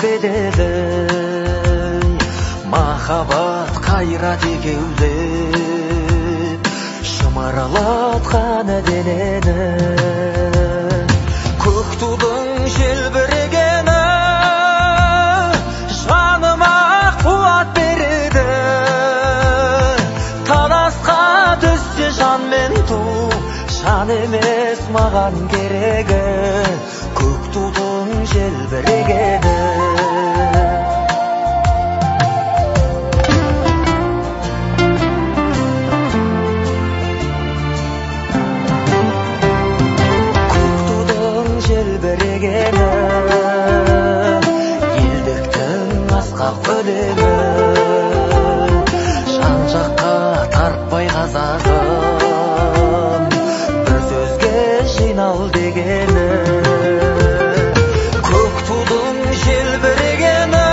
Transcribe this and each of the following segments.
bedeli Махаббат қайрат екеулеп шымырлатқан денені көк тудың желбірегені жаныма қуат береді таласқа түссе жан мен ту жан емес маған керегі көк тудың желбірегені елдіктің асқақ өлеңі жан жаққа тартпай қазағым бір сөзге жинал дегені көк тудың желбірегені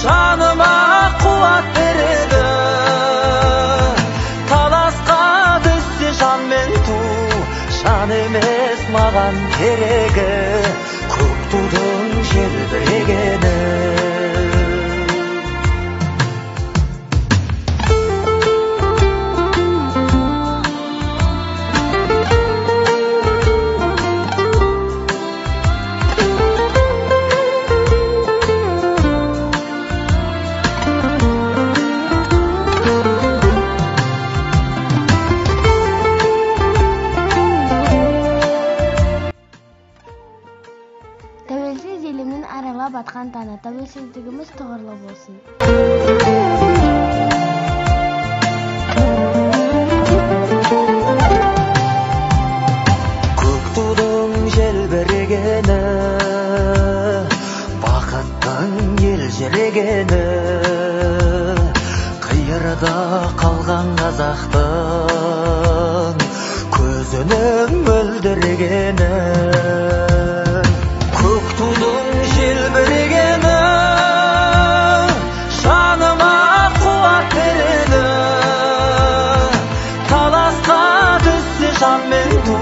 жаныма қуат береді таласқа түссе жан мен ту жан емес маған керегі көк тудың желбірегені Тәуелсіз елімнің аралап атқан таңы, тәуелсіздігіміз тұғырлы болсын. Көк тудың желбірегені, бақыттың елжірегені, қиырда қалған қазақтың көзінің мөлдірегені. Көк тудың желбірегені жаныма қуат береді таласқа түссе жан мен ту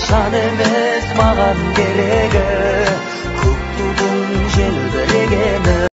жан емес маған керегі көк тудың желбірегені